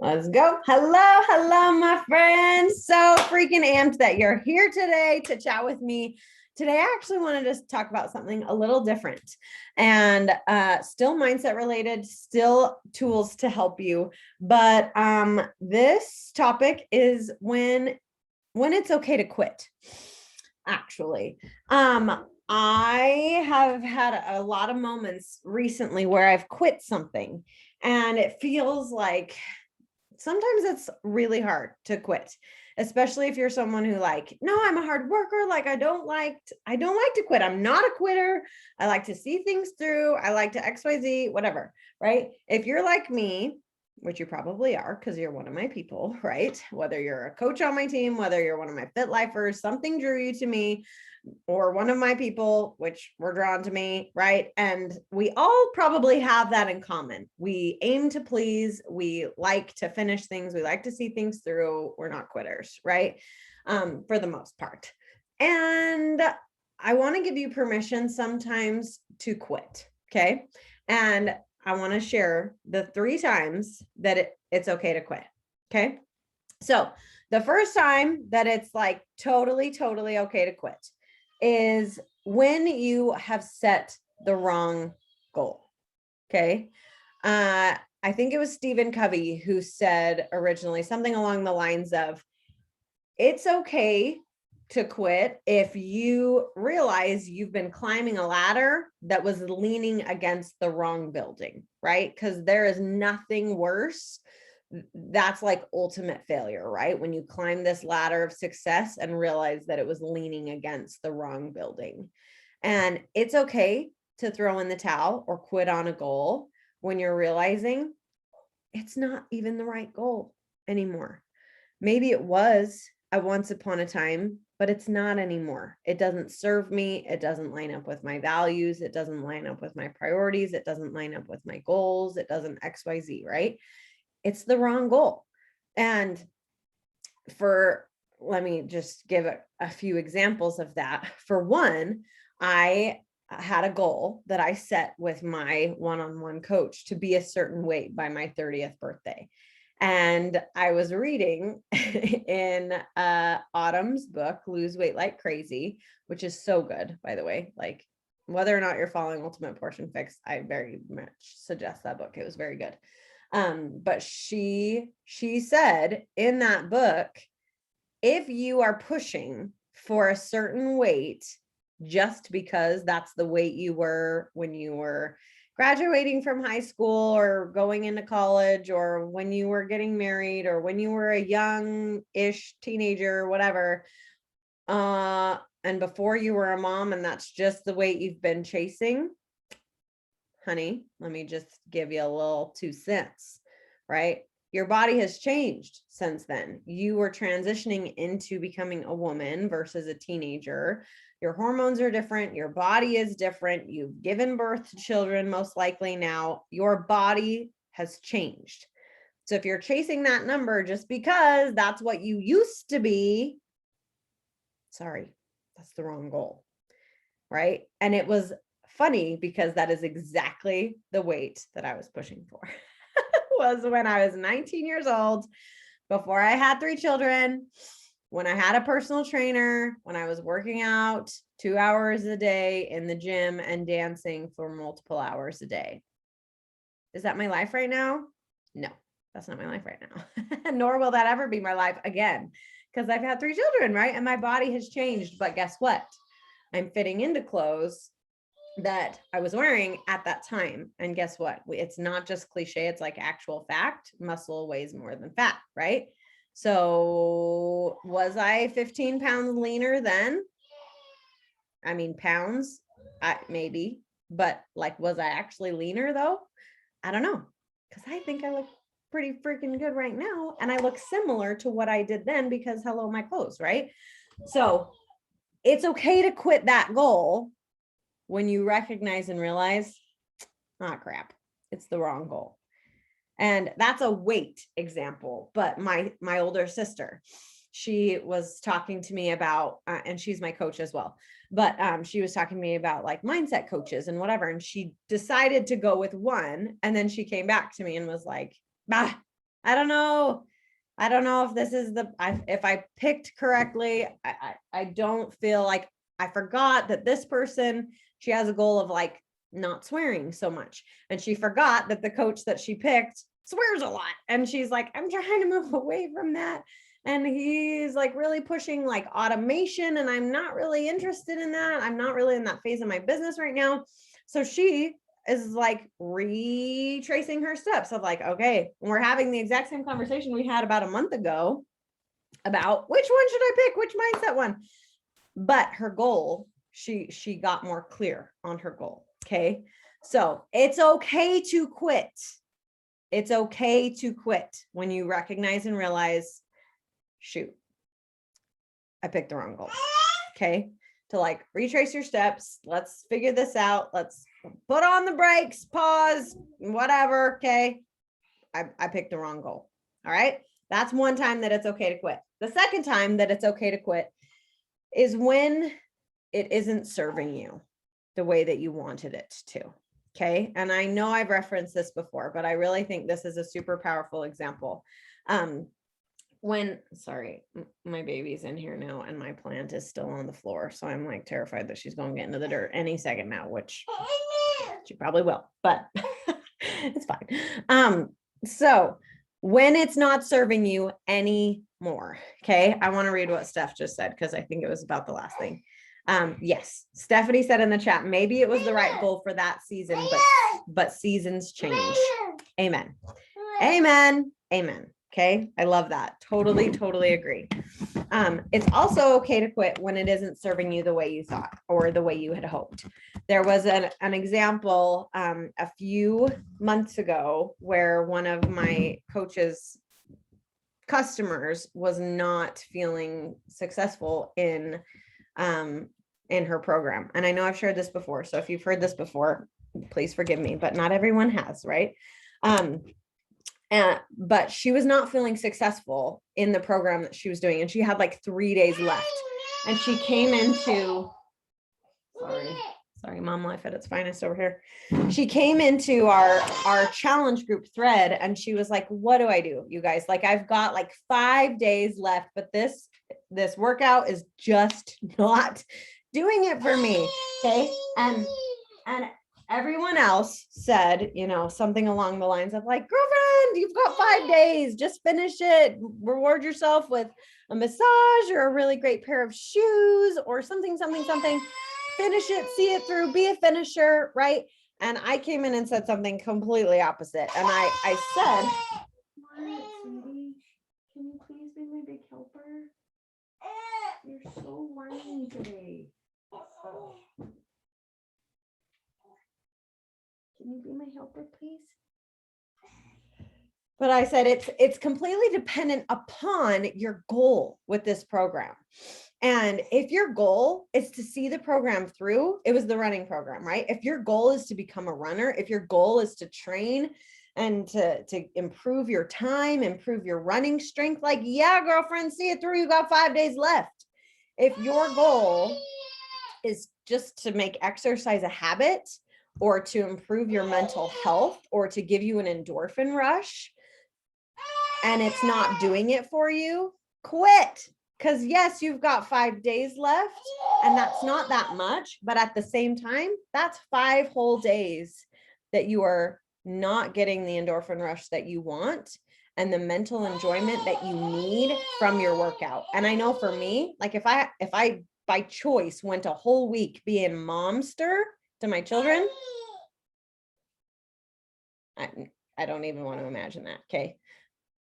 Let's go. Hello, my friends. So freaking amped that you're here today to chat with me. Today, I actually wanted to talk about something a little different and still mindset related, still tools to help you. But this topic is when it's okay to quit. Actually, I have had a lot of moments recently where I've quit something, and it feels like sometimes it's really hard to quit, especially if you're someone who no, I'm a hard worker. I don't like to quit. I'm not a quitter. I like to see things through. I like to XYZ, whatever, right? If you're like me, which you probably are because you're one of my people, right? Whether you're a coach on my team, whether you're one of my fit lifers, something drew you to me, or one of my people, which were drawn to me, right? And we all probably have that in common. We aim to please. We like to finish things. We like to see things through. We're not quitters, right? For the most part. And I want to give you permission sometimes to quit, okay? And I want to share the 3 times that it's okay to quit, okay? So the first time that it's like totally okay to quit is when you have set the wrong goal. Okay. I think it was Stephen Covey who said originally something along the lines of, it's okay to quit if you realize you've been climbing a ladder that was leaning against the wrong building, right? Because there is nothing worse. That's like ultimate failure, right? When you climb this ladder of success and realize that it was leaning against the wrong building. And it's okay to throw in the towel or quit on a goal when you're realizing it's not even the right goal anymore. Maybe it was at once upon a time, but it's not anymore. It doesn't serve me. It doesn't line up with my values. It doesn't line up with my priorities. It doesn't line up with my goals. It doesn't XYZ, right? It's the wrong goal. And let me just give a few examples of that. For one, I had a goal that I set with my one-on-one coach to be a certain weight by my 30th birthday. And I was reading in Autumn's book, Lose Weight Like Crazy, which is so good, by the way. Like, whether or not you're following Ultimate Portion Fix, I very much suggest that book. It was very good. But she said in that book, if you are pushing for a certain weight just because that's the weight you were when you were graduating from high school or going into college or when you were getting married or when you were a young-ish teenager or whatever, and before you were a mom, and that's just the weight you've been chasing, honey, let me just give you a little 2 cents, right? Your body has changed since then. You were transitioning into becoming a woman versus a teenager. Your hormones are different. Your body is different. You've given birth to children, most likely now. Your body has changed. So if you're chasing that number just because that's what you used to be, sorry, that's the wrong goal, right? And it was funny because that is exactly the weight that I was pushing for. Was when I was 19 years old, before I had 3 children, when I had a personal trainer, when I was working out 2 hours a day in the gym and dancing for multiple hours a day. Is that my life right now? No, that's not my life right now. Nor will that ever be my life again, because I've had 3 children, right? And my body has changed. But guess what? I'm fitting into clothes that I was wearing at that time. And guess what? It's not just cliche. It's like actual fact. Muscle weighs more than fat, right? So was I 15 pounds leaner then? I mean, pounds, maybe, but like, was I actually leaner though? I don't know. Cause I think I look pretty freaking good right now. And I look similar to what I did then because hello, my clothes, right? So it's okay to quit that goal when you recognize and realize, crap, it's the wrong goal. And that's a weight example. But my older sister, she was talking to me about, and she's my coach as well, but she was talking to me about like mindset coaches and whatever. And she decided to go with one. And then she came back to me and was like, I don't know. I don't know if this is if I picked correctly. I don't feel like I forgot that this person, she has a goal of like not swearing so much. And she forgot that the coach that she picked swears a lot. And she's like, I'm trying to move away from that. And he's like really pushing like automation. And I'm not really interested in that. I'm not really in that phase of my business right now. So she is like retracing her steps of like, okay, we're having the exact same conversation we had about a month ago about which one should I pick, which mindset one. But her goal, she got more clear on her goal. Okay. So it's okay to quit. It's okay to quit when you recognize and realize, shoot, I picked the wrong goal. Okay. To like retrace your steps. Let's figure this out. Let's put on the brakes, pause, whatever. Okay. I picked the wrong goal. All right. That's one time that it's okay to quit. The second time that it's okay to quit is when it isn't serving you the way that you wanted it to. Okay. And I know I've referenced this before, but I really think this is a super powerful example. Sorry, my baby's in here now and my plant is still on the floor. So I'm like terrified that she's going to get into the dirt any second now, which she probably will, but it's fine. So when it's not serving you anymore, okay, I want to read what Steph just said because I think it was about the last thing. Yes, Stephanie said in the chat, maybe it was the right goal for that season, but seasons change. Amen. Amen. Amen. Okay. I love that. Totally agree. It's also okay to quit when it isn't serving you the way you thought or the way you had hoped. There was an example a few months ago where one of my coach's customers was not feeling successful in her program. And I know I've shared this before. So if you've heard this before, please forgive me, but not everyone has, right? But she was not feeling successful in the program that she was doing. And she had like 3 days left. And she came into, sorry, mom life at its finest over here. She came into our challenge group thread and she was like, what do I do, you guys? Like, I've got like 5 days left, but this workout is just not doing it for me. Okay. And everyone else said, something along the lines of like, girlfriend, you've got 5 days, just finish it. Reward yourself with a massage or a really great pair of shoes or something. Finish it, see it through, be a finisher, right? And I came in and said something completely opposite. And I said, what, sweetie? Can you please be my big helper? You're so whiny today. Oh. Can you be my helper, please? But I said it's completely dependent upon your goal with this program. And if your goal is to see the program through, it was the running program, right? If your goal is to become a runner, if your goal is to train and to improve your time, improve your running strength, like, yeah, girlfriend, see it through. You got 5 days left. If your goal is just to make exercise a habit or to improve your mental health or to give you an endorphin rush, and it's not doing it for you, quit. Because yes, you've got 5 days left and that's not that much, but at the same time, that's 5 whole days that you are not getting the endorphin rush that you want and the mental enjoyment that you need from your workout. And I know for me, like if I by choice went a whole week being momster to my children, I don't even want to imagine that. Okay.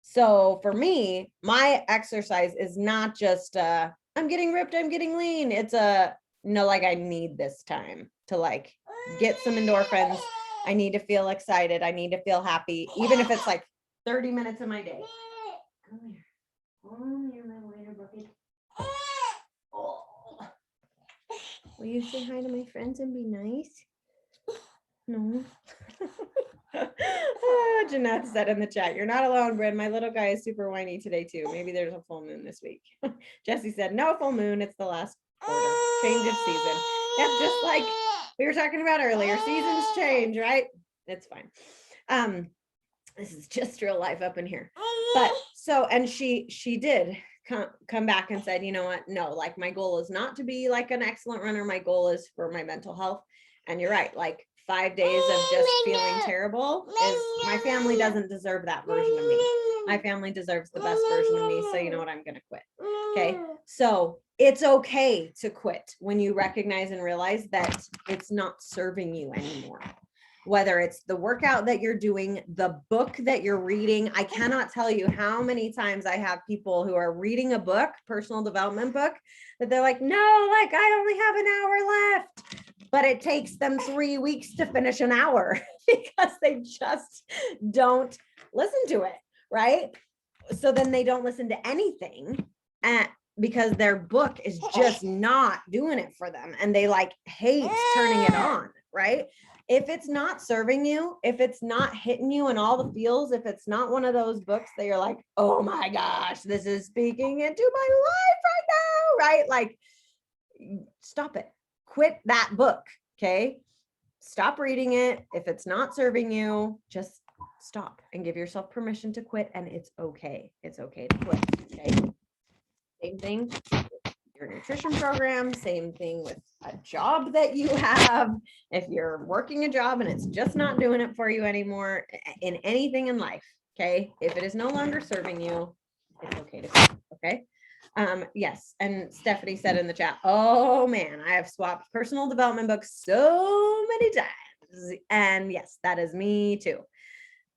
So for me, my exercise is not just I'm getting ripped, I'm getting lean. It's like I need this time to like get some endorphins. I need to feel excited. I need to feel happy, even if it's like 30 minutes of my day. Come here. Come here, my waiter bucket. Oh. Will you say hi to my friends and be nice? No. Oh, Jeanette said in the chat, you're not alone, Bryn. My little guy is super whiny today too. Maybe there's a full moon this week. Jesse said, no full moon. It's the last quarter. Change of season. Yep, just like we were talking about earlier. Seasons change, right? It's fine. This is just real life up in here. But so, and she did come back and said, you know what? No, like my goal is not to be like an excellent runner. My goal is for my mental health. And you're right. Like 5 days of just feeling terrible is, my family doesn't deserve that version of me. My family deserves the best version of me. So you know what? I'm going to quit. Okay. So it's okay to quit when you recognize and realize that it's not serving you anymore. Whether it's the workout that you're doing, the book that you're reading. I cannot tell you how many times I have people who are reading a book, personal development book, that they're like, no, like I only have an hour left. But it takes them 3 weeks to finish an hour because they just don't listen to it, right? So then they don't listen to anything because their book is just not doing it for them. And they like hate turning it on, right? If it's not serving you, if it's not hitting you in all the feels, if it's not one of those books that you're like, oh my gosh, this is speaking into my life right now, right? Like, stop it. Quit that book, okay? Stop reading it. If it's not serving you, just stop and give yourself permission to quit, and it's okay. It's okay to quit, okay? Same thing with your nutrition program, same thing with a job that you have. If you're working a job and it's just not doing it for you anymore, in anything in life, okay? If it is no longer serving you, it's okay to quit, okay? Yes, and Stephanie said in the chat, oh man, I have swapped personal development books so many times. And yes, that is me too.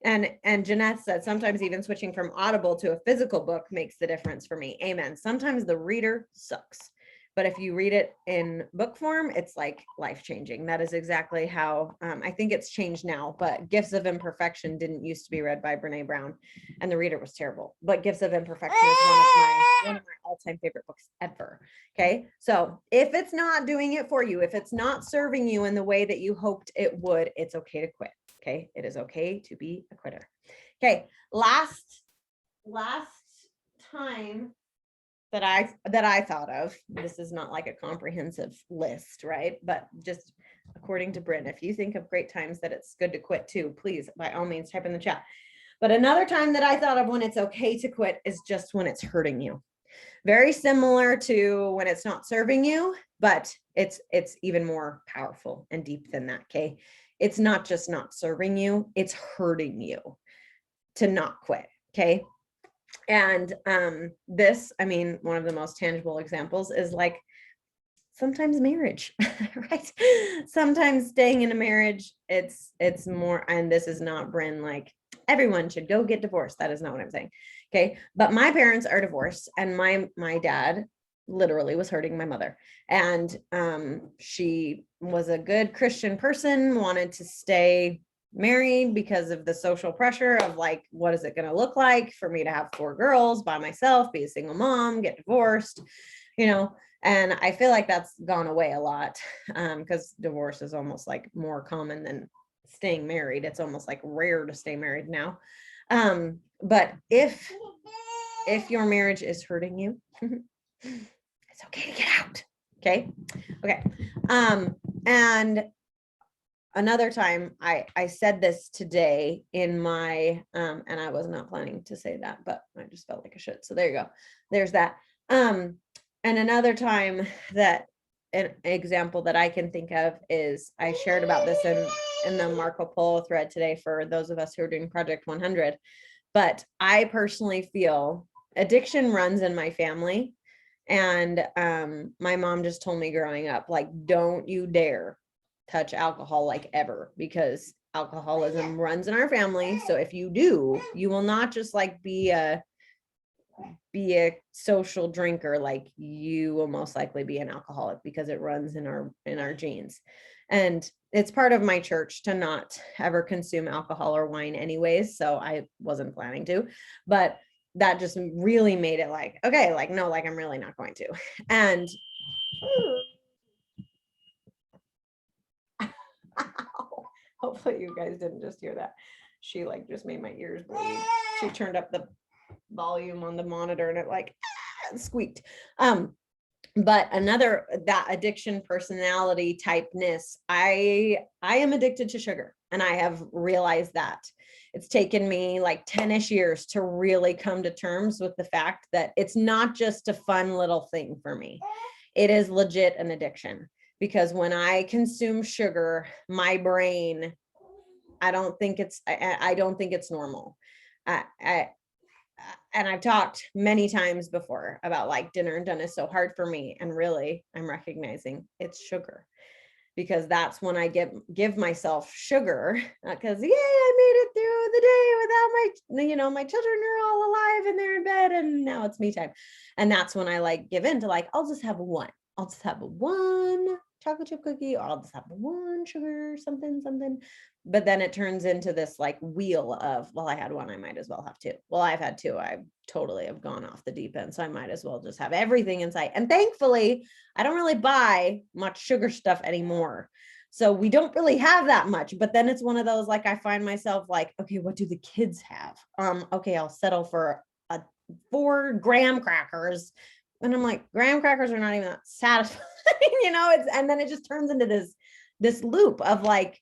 And Jeanette said, sometimes even switching from Audible to a physical book makes the difference for me. Amen. Sometimes the reader sucks, but if you read it in book form, it's like life-changing. That is exactly how, I think it's changed now, but Gifts of Imperfection didn't used to be read by Brene Brown, and the reader was terrible. But Gifts of Imperfection is one of my all-time favorite books ever. Okay. So if it's not doing it for you, if it's not serving you in the way that you hoped it would, it's okay to quit. Okay. It is okay to be a quitter. Okay. Last time that I thought of, this is not like a comprehensive list, right? But just according to Bryn, if you think of great times that it's good to quit too, please, by all means, type in the chat. But another time that I thought of when it's okay to quit is just when it's hurting you. Very similar to when it's not serving you, but it's even more powerful and deep than that. Okay. It's not just not serving you, it's hurting you to not quit. Okay. And this, I mean, one of the most tangible examples is like sometimes marriage, right? Sometimes staying in a marriage, it's more, and this is not Bryn, like everyone should go get divorced. That is not what I'm saying. Okay. But my parents are divorced, and my dad literally was hurting my mother. And she was a good Christian person, wanted to stay married because of the social pressure of like, what is it going to look like for me to have 4 girls by myself, be a single mom, get divorced, you know? And I feel like that's gone away a lot, because divorce is almost like more common than staying married. It's almost like rare to stay married now. But if your marriage is hurting you, it's okay to get out. Okay. Okay. And another time I said this today in my, and I was not planning to say that, but I just felt like I should. So there you go. There's that. And another time that an example that I can think of is I shared about this in the Marco Polo thread today for those of us who are doing Project 100. But I personally feel addiction runs in my family. And my mom just told me growing up, like, don't you dare touch alcohol like ever, because alcoholism runs in our family. So if you do, you will not just like be a social drinker, like you will most likely be an alcoholic, because it runs in our genes. And it's part of my church to not ever consume alcohol or wine anyways, so I wasn't planning to, but that just really made it like, okay, like, no, like I'm really not going to. And hopefully you guys didn't just hear that. She like just made my ears bleed. She turned up the volume on the monitor and it like squeaked. But another, that addiction personality typeness, I am addicted to sugar, and I have realized that. it's taken me like 10-ish years to really come to terms with the fact that it's not just a fun little thing for me. It is legit an addiction, because when I consume sugar, my brain, I don't think it's normal. I and I've talked many times before about like dinner and done is so hard for me. And really, I'm recognizing it's sugar, because that's when I give myself sugar, because yay, I made it through the day without my children are all alive and they're in bed and now it's me time. And that's when I like give in to like, I'll just have one chocolate chip cookie, or I'll just have one sugar, something. But then it turns into this like wheel of, well, I had one, I might as well have two. Well, I've had two, I totally have gone off the deep end. So I might as well just have everything in sight. And thankfully, I don't really buy much sugar stuff anymore. So we don't really have that much, but then it's one of those, like, I find myself like, okay, what do the kids have? Okay, I'll settle for 4 graham crackers. And I'm like, graham crackers are not even that satisfying, and then it just turns into this loop of like,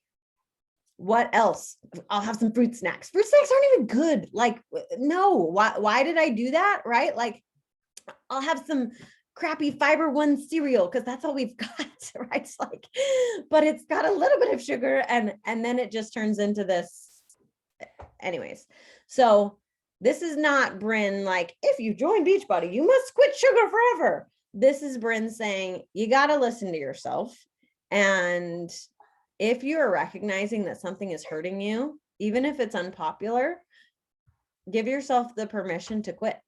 what else? I'll have some fruit snacks. Fruit snacks aren't even good. Like, no, why did I do that? Right? Like, I'll have some crappy Fiber One cereal because that's all we've got, right? It's like, but it's got a little bit of sugar, and then it just turns into this. Anyways, so this is not Bryn like, if you join Beachbody, you must quit sugar forever. This is Bryn saying, you got to listen to yourself. And if you're recognizing that something is hurting you, even if it's unpopular, give yourself the permission to quit.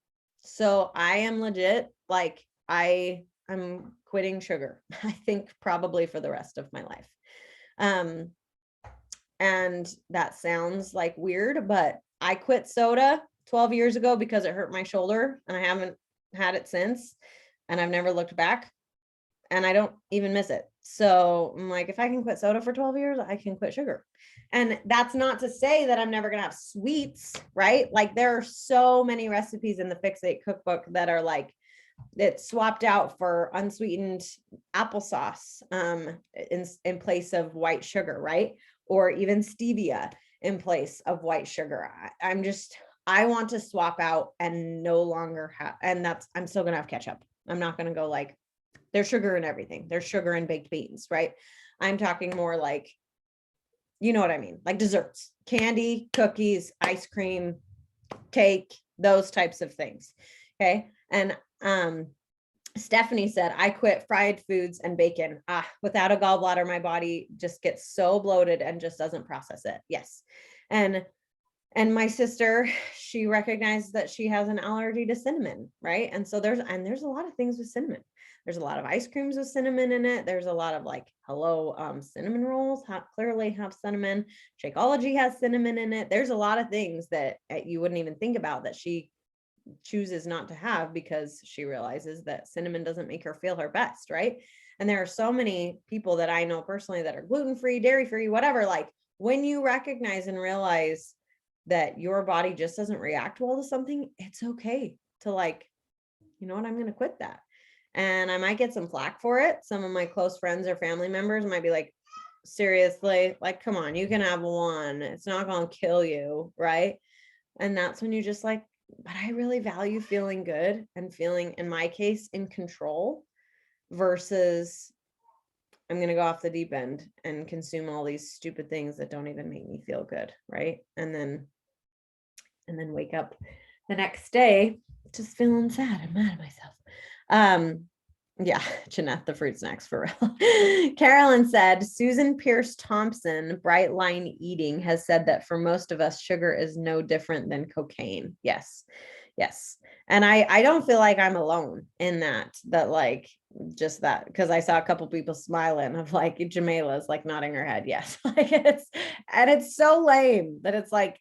So I am legit, like, I'm quitting sugar, I think probably for the rest of my life. And that sounds like weird, but I quit soda 12 years ago because it hurt my shoulder, and I haven't had it since, and I've never looked back, and I don't even miss it. So I'm like, if I can quit soda for 12 years, I can quit sugar. And that's not to say that I'm never going to have sweets, right? Like, there are so many recipes in the Fix8 cookbook that are like, it's swapped out for unsweetened applesauce in place of white sugar, right? Or even stevia in place of white sugar. I want to swap out and no longer have, and I'm still going to have ketchup. I'm not going to go like, there's sugar in everything. There's sugar in baked beans, right? I'm talking more like, you know what I mean? Like desserts, candy, cookies, ice cream, cake, those types of things. Okay. And Stephanie said, I quit fried foods and bacon. Without a gallbladder, my body just gets so bloated and just doesn't process it. Yes. And my sister, she recognized that she has an allergy to cinnamon, right? And so there's a lot of things with cinnamon. There's a lot of ice creams with cinnamon in it. There's a lot of like, cinnamon rolls clearly have cinnamon. Shakeology has cinnamon in it. There's a lot of things that you wouldn't even think about that she chooses not to have because she realizes that cinnamon doesn't make her feel her best, right? And there are so many people that I know personally that are gluten-free, dairy-free, whatever. Like, when you recognize and realize that your body just doesn't react well to something, it's okay to like, you know what, I'm going to quit that. And I might get some flack for it. Some of my close friends or family members might be like, seriously, like, come on, you can have one. It's not going to kill you, right? And that's when you just like, but I really value feeling good and feeling, in my case, in control, versus I'm going to go off the deep end and consume all these stupid things that don't even make me feel good, right? And then wake up the next day just feeling sad and mad at myself. Yeah, Jeanette, the fruit snacks for real. Carolyn said, Susan Pierce Thompson, Bright Line Eating, has said that for most of us, sugar is no different than cocaine. Yes. And I don't feel like I'm alone in that like, just that, because I saw a couple people smiling of like, Jamaila's like nodding her head. Yes. Like, it's so lame that it's like,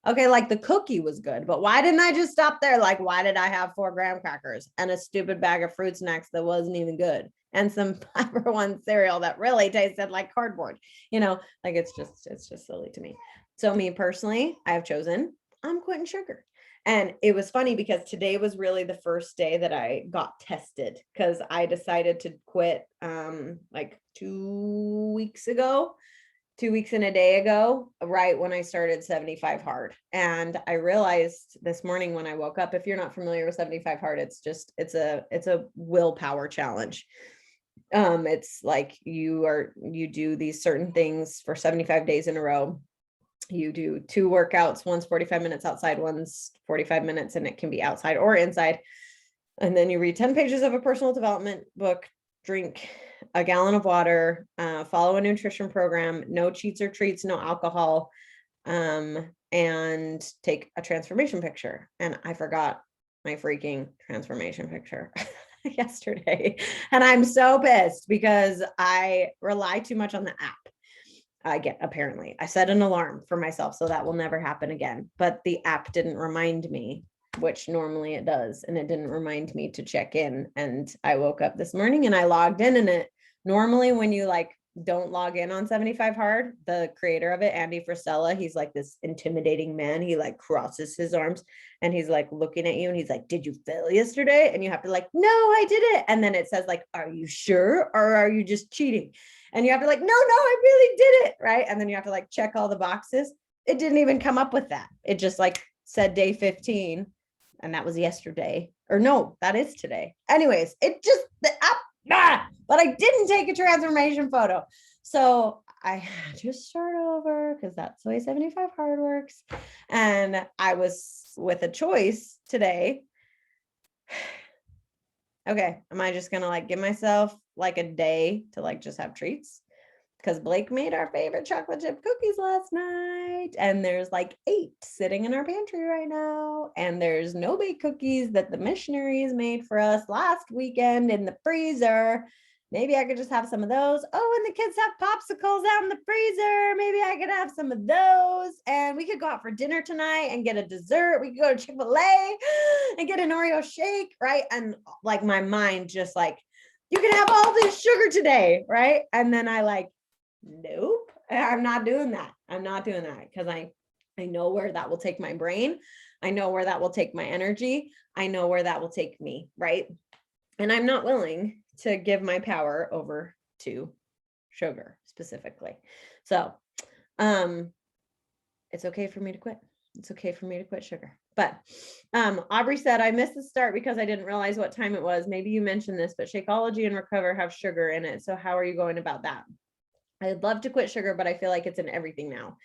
okay, like the cookie was good, but why didn't I just stop there? Like, why did I have 4 graham crackers and a stupid bag of fruit snacks that wasn't even good, and some Fiber One cereal that really tasted like cardboard? Like, it's just silly to me. So me personally, I have chosen, I'm quitting sugar. And it was funny because today was really the first day that I got tested, because I decided to quit like 2 weeks ago. 2 weeks and a day ago, right when I started 75 hard. And I realized this morning when I woke up, if you're not familiar with 75 hard, it's a willpower challenge. It's like you do these certain things for 75 days in a row. You do 2 workouts, one's 45 minutes outside, one's 45 minutes, and it can be outside or inside. And then you read 10 pages of a personal development book, drink a gallon of water, follow a nutrition program, no cheats or treats, no alcohol, and take a transformation picture. And I forgot my freaking transformation picture yesterday. And I'm so pissed because I rely too much on the app. Apparently I set an alarm for myself, so that will never happen again. But the app didn't remind me, which normally it does. And it didn't remind me to check in. And I woke up this morning and I logged in, and it normally when you like don't log in on 75 hard, the creator of it, Andy Frisella, he's like this intimidating man. He like crosses his arms and he's like looking at you and he's like, did you fail yesterday? And you have to like, no, I did it. And then it says like, are you sure? Or are you just cheating? And you have to like, no, I really did it. Right. And then you have to like check all the boxes. It didn't even come up with that. It just like said day 15. And that was yesterday. Or no, that is today. Anyways, it just, the app, but I didn't take a transformation photo. So I had to start over because that's the way 75 hard works. And I was with a choice today. Okay, am I just gonna like give myself like a day to like just have treats? Because Blake made our favorite chocolate chip cookies last night, and there's like 8 sitting in our pantry right now, and there's no baked cookies that the missionaries made for us last weekend in the freezer. Maybe I could just have some of those. Oh, and the kids have popsicles out in the freezer. Maybe I could have some of those, and we could go out for dinner tonight and get a dessert. We could go to Chick-fil-A and get an Oreo shake, right? And like my mind just like, you can have all this sugar today, right? And then I like, nope, I'm not doing that. I'm not doing that because I know where that will take my brain. I know where that will take my energy. I know where that will take me, right? And I'm not willing to give my power over to sugar specifically. So, it's okay for me to quit. It's okay for me to quit sugar. But Aubrey said, I missed the start because I didn't realize what time it was. Maybe you mentioned this, but Shakeology and Recover have sugar in it. So how are you going about that? I'd love to quit sugar, but I feel like it's in everything now.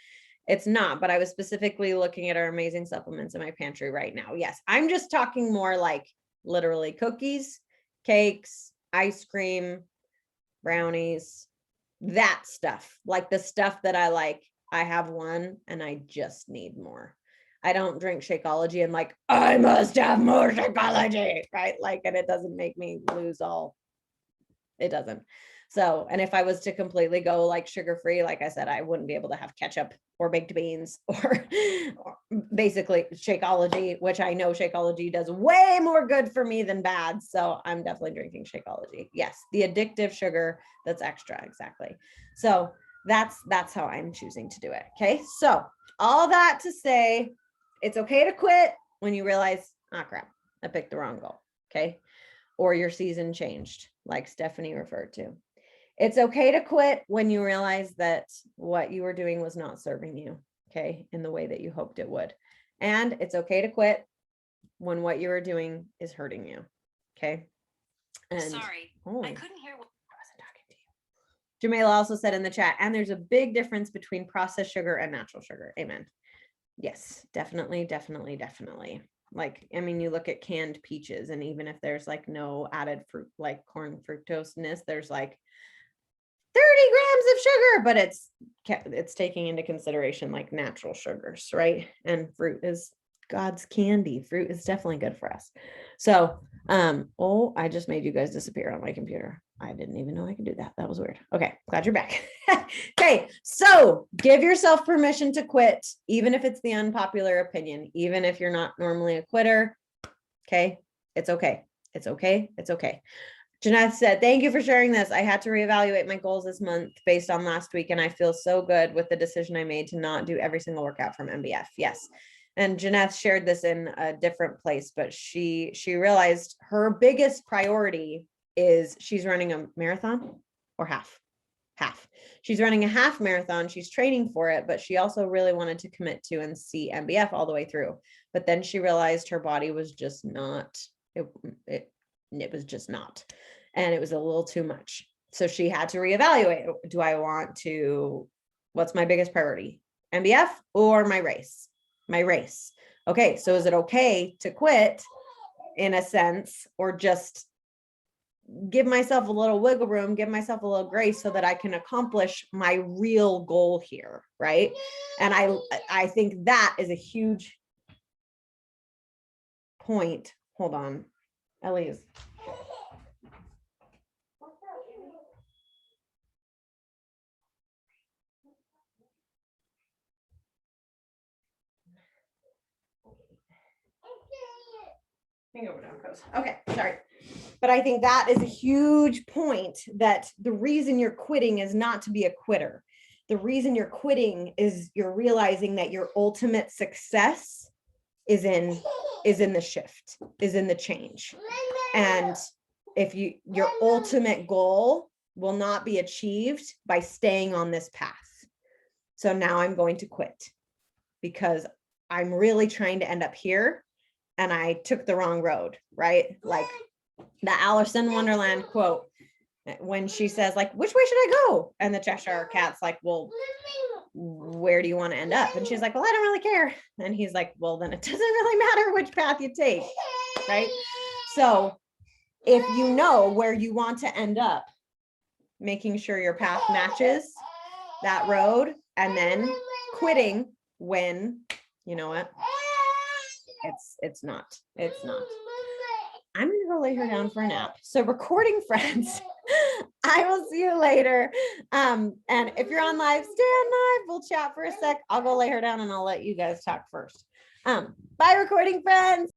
It's not, but I was specifically looking at our amazing supplements in my pantry right now. Yes, I'm just talking more like literally cookies, cakes, ice cream, brownies, that stuff, like the stuff that I like. I have one and I just need more. I don't drink Shakeology and like, I must have more Shakeology, right? Like, and it doesn't make me lose all. It doesn't. So, and if I was to completely go like sugar-free, like I said, I wouldn't be able to have ketchup or baked beans or basically Shakeology, which I know Shakeology does way more good for me than bad. So I'm definitely drinking Shakeology. Yes, the addictive sugar that's extra, exactly. So that's how I'm choosing to do it. Okay, so all that to say, it's okay to quit when you realize, oh crap, I picked the wrong goal. Okay, or your season changed, like Stephanie referred to. It's okay to quit when you realize that what you were doing was not serving you, okay, in the way that you hoped it would. And it's okay to quit when what you were doing is hurting you, okay? And sorry, I couldn't hear what I wasn't talking to you. Jamila also said in the chat, and there's a big difference between processed sugar and natural sugar. Amen. Yes, definitely, definitely, definitely. Like, I mean, you look at canned peaches, and even if there's like no added fruit, like corn fructose-ness, there's like 30 grams of sugar, but it's taking into consideration like natural sugars, right? And fruit is God's candy. Fruit is definitely good for us. So, oh, I just made you guys disappear on my computer. I didn't even know I could do that. That was weird. Okay, glad you're back. Okay, so give yourself permission to quit, even if it's the unpopular opinion, even if you're not normally a quitter. Okay, it's okay. It's okay. It's okay. Jeanette said, thank you for sharing this. I had to reevaluate my goals this month based on last week, and I feel so good with the decision I made to not do every single workout from MBF. Yes. And Jeanette shared this in a different place, but she realized her biggest priority is she's running a marathon or half half. She's running a half marathon. She's training for it, but she also really wanted to commit to and see MBF all the way through. But then she realized her body was just not, it was just not, and it was a little too much. So she had to reevaluate. Do I want to, what's my biggest priority? MBF or my race? My race. Okay, so is it okay to quit in a sense, or just give myself a little wiggle room, give myself a little grace so that I can accomplish my real goal here, right? And I think that is a huge point. Hold on, Ellie's. Okay, sorry. But I think that is a huge point, that the reason you're quitting is not to be a quitter. The reason you're quitting is you're realizing that your ultimate success is in the shift, is in the change. And if your ultimate goal will not be achieved by staying on this path. So now I'm going to quit because I'm really trying to end up here and I took the wrong road, right? Like the Alice in Wonderland quote, when she says like, which way should I go? And the Cheshire Cat's like, well, where do you want to end up? And she's like, well, I don't really care. And he's like, well, then it doesn't really matter which path you take, right? So if you know where you want to end up, making sure your path matches that road, and then quitting when, you know what, it's not. I'm gonna go lay her down for a nap. So recording friends, I will see you later. And if you're on live, stay on live. We'll chat for a sec. I'll go lay her down and I'll let you guys talk first. Bye, recording friends.